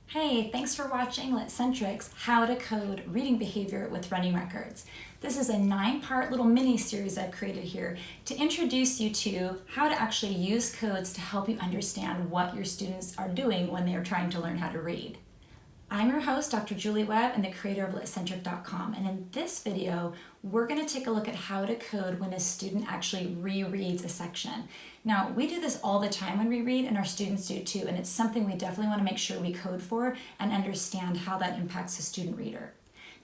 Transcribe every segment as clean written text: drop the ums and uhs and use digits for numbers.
Hey, thanks for watching LitCentric's How to Code Reading Behavior with Running Records. This is a 9-part little mini-series I've created here to introduce you to how to actually use codes to help you understand what your students are doing when they are trying to learn how to read. I'm your host, Dr. Julie Webb, and the creator of LitCentric.com, and in this video, we're going to take a look at how to code when a student actually rereads a section. Now, we do this all the time when we read, and our students do too, and it's something we definitely want to make sure we code for and understand how that impacts a student reader.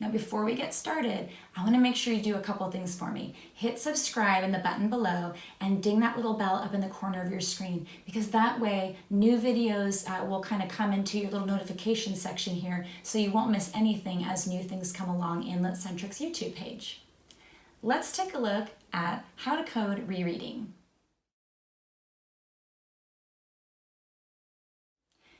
Now, before we get started, I want to make sure you do a couple things for me. Hit subscribe in the button below and ding that little bell up in the corner of your screen, because that way new videos will kind of come into your little notification section here, so you won't miss anything as new things come along in LitCentric's YouTube page. Let's take a look at how to code rereading.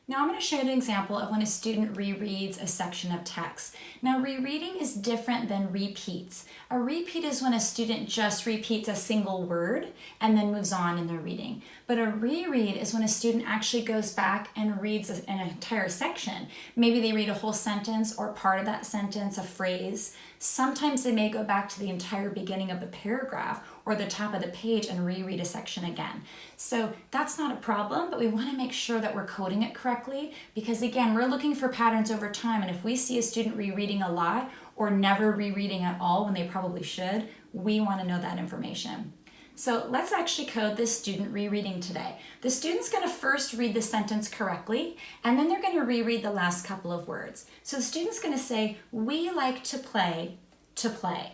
Now I'm going to show you an example of when a student rereads a section of text. Now rereading is different than repeats. A repeat is when a student just repeats a single word and then moves on in their reading. But a reread is when a student actually goes back and reads an entire section. Maybe they read a whole sentence or part of that sentence, a phrase. Sometimes they may go back to the entire beginning of the paragraph or the top of the page and reread a section again. So that's not a problem, but we want to make sure that we're coding it correctly, because again, we're looking for patterns over time, and if we see a student rereading a lot or never rereading at all when they probably should, we want to know that information. So let's actually code this student rereading today. The student's going to first read the sentence correctly, and then they're going to reread the last couple of words. So the student's going to say, "We like to play, to play."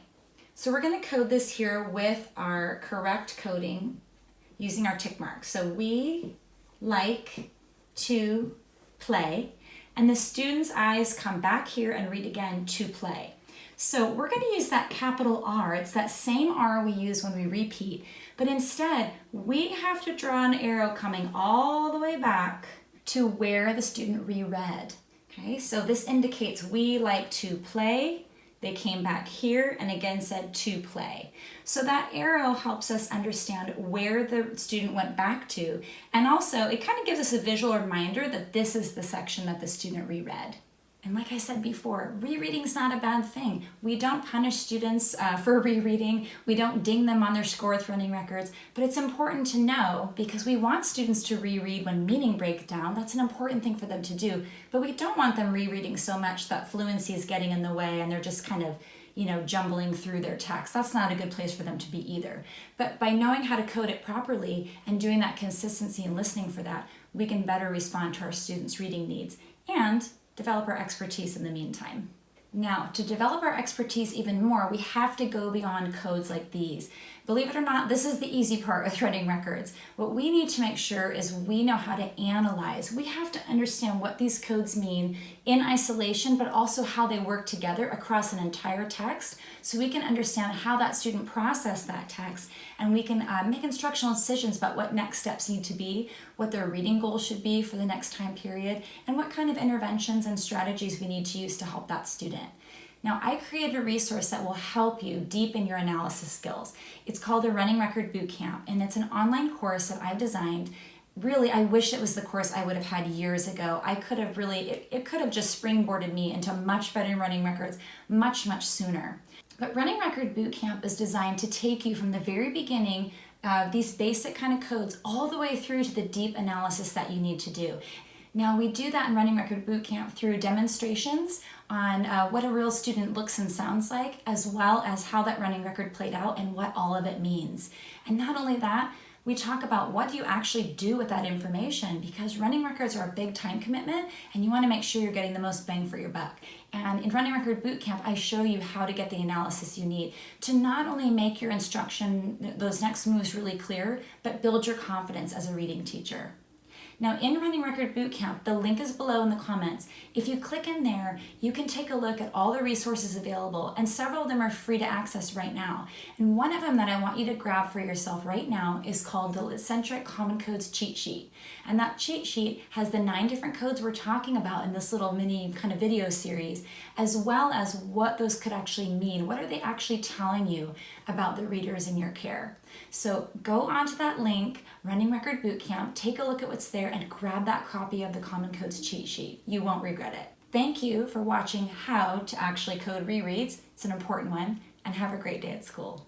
So we're going to code this here with our correct coding using our tick marks. So we like to play, and the student's eyes come back here and read again, to play. So we're going to use that capital R. It's that same R we use when we repeat, but instead we have to draw an arrow coming all the way back to where the student reread. Okay, so this indicates we like to play. They came back here and again said to play. So that arrow helps us understand where the student went back to, and also it kind of gives us a visual reminder that this is the section that the student reread. And like I said before, rereading is not a bad thing. We don't punish students for rereading. We don't ding them on their score with running records, but it's important to know because we want students to reread when meaning breaks down. That's an important thing for them to do, but we don't want them rereading so much that fluency is getting in the way and they're just kind of, jumbling through their text. That's not a good place for them to be either. But by knowing how to code it properly and doing that consistency and listening for that, we can better respond to our students' reading needs and develop our expertise in the meantime. Now, to develop our expertise even more, we have to go beyond codes like these. Believe it or not, this is the easy part with running records. What we need to make sure is we know how to analyze. We have to understand what these codes mean in isolation, but also how they work together across an entire text, so we can understand how that student processed that text, and we can make instructional decisions about what next steps need to be, what their reading goals should be for the next time period, and what kind of interventions and strategies we need to use to help that student. Now, I created a resource that will help you deepen your analysis skills. It's called the Running Record Bootcamp, and it's an online course that I've designed. Really, I wish it was the course I would have had years ago. I could have it could have just springboarded me into much better running records much sooner. But Running Record Bootcamp is designed to take you from the very beginning of these basic kind of codes all the way through to the deep analysis that you need to do. Now, we do that in Running Record Bootcamp through demonstrations on what a real student looks and sounds like, as well as how that running record played out and what all of it means. And not only that, we talk about what do you actually do with that information, because running records are a big time commitment and you want to make sure you're getting the most bang for your buck. And in Running Record Bootcamp, I show you how to get the analysis you need to not only make your instruction, those next moves really clear, but build your confidence as a reading teacher. Now, in Running Record Bootcamp, the link is below in the comments. If you click in there, you can take a look at all the resources available, and several of them are free to access right now. And one of them that I want you to grab for yourself right now is called the LitCentric Common Codes Cheat Sheet. And that cheat sheet has the 9 different codes we're talking about in this little mini kind of video series, as well as what those could actually mean. What are they actually telling you about the readers in your care? So go onto that link, Running Record Bootcamp, take a look at what's there, there and grab that copy of the Common Codes cheat sheet. You won't regret it. Thank you for watching how to actually code rereads. It's an important one, and have a great day at school.